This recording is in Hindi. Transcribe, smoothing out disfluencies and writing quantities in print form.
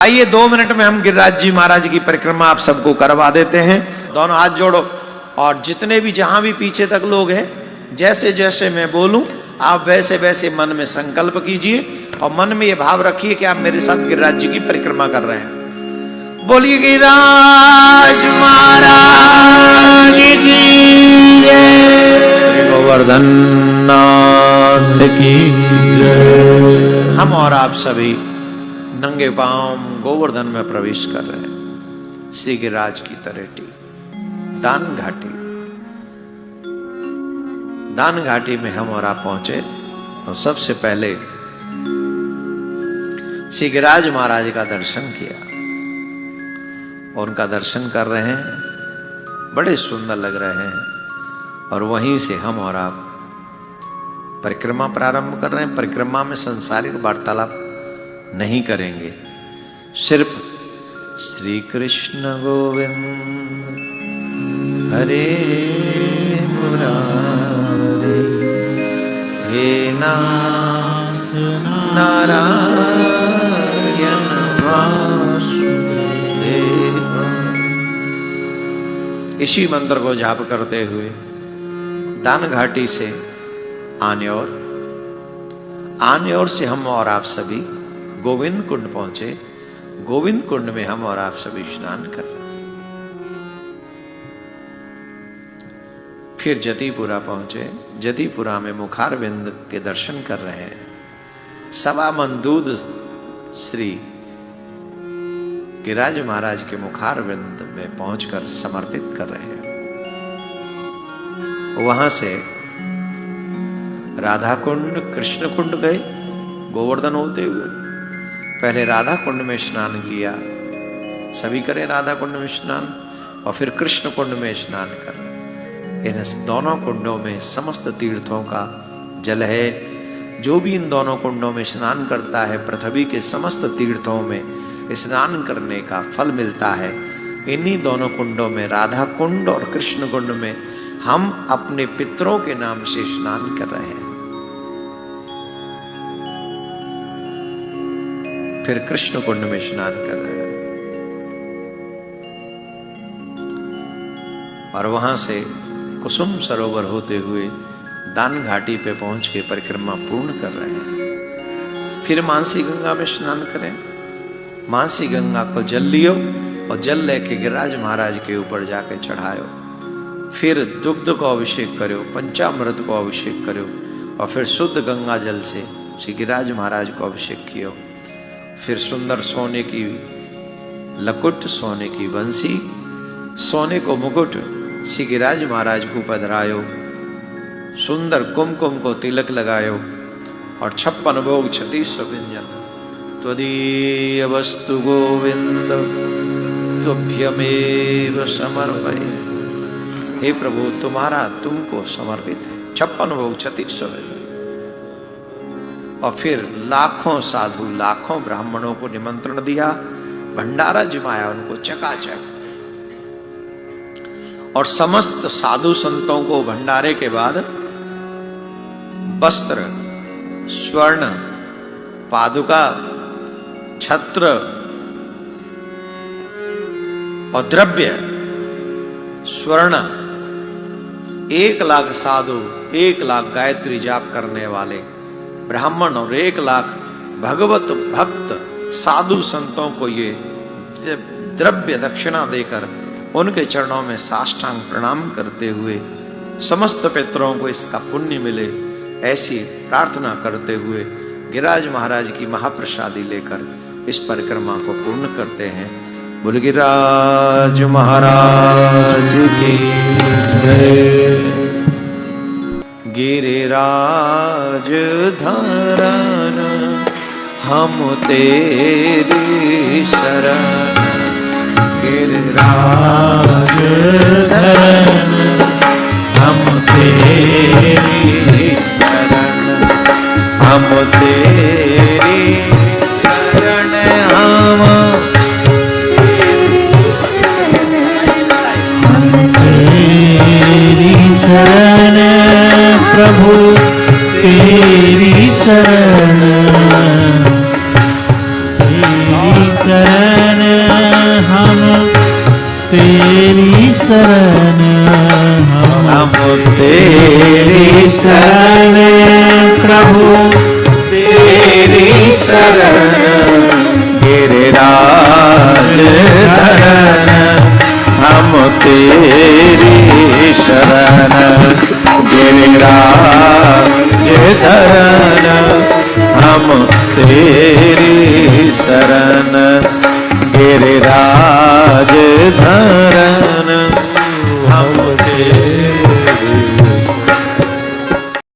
आइए 2 मिनट में हम गिरिराज जी महाराज की परिक्रमा आप सबको करवा देते हैं। दोनों हाथ जोड़ो और जितने भी जहां भी पीछे तक लोग हैं, जैसे जैसे मैं बोलूं आप वैसे वैसे मन में संकल्प कीजिए और मन में ये भाव रखिए कि आप मेरे साथ गिरिराज जी की परिक्रमा कर रहे हैं। बोलिए गिरिराज महाराज की जय, श्री गोवर्धन नाथ की जय। हम और आप सभी नंगे पांव गोवर्धन में प्रवेश कर रहे हैं। श्री गिरिराज की तरेटी दान घाटी, दान घाटी में हम और आप पहुंचे और सबसे पहले श्री गिरिराज महाराज का दर्शन किया और उनका दर्शन कर रहे हैं, बड़े सुंदर लग रहे हैं। और वहीं से हम और आप परिक्रमा प्रारंभ कर रहे हैं। परिक्रमा में सांसारिक वार्तालाप नहीं करेंगे, सिर्फ श्री कृष्ण गोविंद हरे मुरारी, हे नाथ नारायण वासुदेव, इसी मंत्र को जाप करते हुए दान घाटी से आने और से हम और आप सभी गोविंद कुंड पहुंचे। गोविंद कुंड में हम और आप सभी स्नान कर रहे हैं। फिर जतिपुरा पहुंचे। जतिपुरा में मुखारविंद के दर्शन कर रहे हैं। सवा मन दूध श्री गिरिराज महाराज के मुखारविंद में पहुंचकर समर्पित कर रहे हैं। वहां से राधा कुंड कृष्ण कुंड गए गोवर्धन होते हुए। पहले राधा कुंड में स्नान किया, सभी करें राधा कुंड में स्नान, और फिर कृष्ण कुंड में स्नान कर। इन दोनों कुंडों में समस्त तीर्थों का जल है। जो भी इन दोनों कुंडों में स्नान करता है, पृथ्वी के समस्त तीर्थों में स्नान करने का फल मिलता है। इन्हीं दोनों कुंडों में, राधा कुंड और कृष्ण कुंड में, हम अपने पितरों के नाम से स्नान कर रहे हैं। फिर कृष्ण कुंड में स्नान कर रहे हैं और वहां से कुसुम सरोवर होते हुए दान घाटी पे पहुंच के परिक्रमा पूर्ण कर रहे हैं। फिर मानसी गंगा में स्नान करें। मानसी गंगा को जल लियो और जल लेके गिरिराज महाराज के ऊपर जाके चढ़ायो। फिर दुग्ध को अभिषेक करो, पंचामृत को अभिषेक करो और फिर शुद्ध गंगा जल से श्री गिरिराज महाराज को अभिषेक कियो। फिर सुंदर सोने की लकुट, सोने की बंसी, सोने को मुकुट श्री गिरिराज महाराज को पधरायो। सुंदर कुमकुम को तिलक लगायो और 56 भोग 36 व्यंजन त्वदीय वस्तु गोविंद तुभ्यमेव समर्पये। हे प्रभु, तुम्हारा तुमको समर्पित है। 56 भोग 36 व्यंजन। और फिर लाखों साधु, लाखों ब्राह्मणों को निमंत्रण दिया, भंडारा जमाया उनको चकाचक। और समस्त साधु संतों को भंडारे के बाद वस्त्र, स्वर्ण, पादुका, छत्र और द्रव्य, स्वर्ण 1 लाख साधु, 1 लाख गायत्री जाप करने वाले ब्राह्मण और 1 लाख भगवत भक्त साधु संतों को ये द्रव्य दक्षिणा देकर उनके चरणों में साष्टांग प्रणाम करते हुए समस्त पितरों को इसका पुण्य मिले, ऐसी प्रार्थना करते हुए गिरिराज महाराज की महाप्रसादी लेकर इस परिक्रमा को पूर्ण करते हैं। बोल गिरिराज महाराज की जय। गिरिराज धरन हम तेरी शरण, गिरिराज धरन हम तेरी शरण, हम तेरी शरण, हम तेरी शरण प्रभु तेरी शरण, तेरी शरण तेरी शरण हम तेरी शरण प्रभु तेरी शरण गिरिराज धरण हम तेरी शरण गिरिराज धरण हम तेरी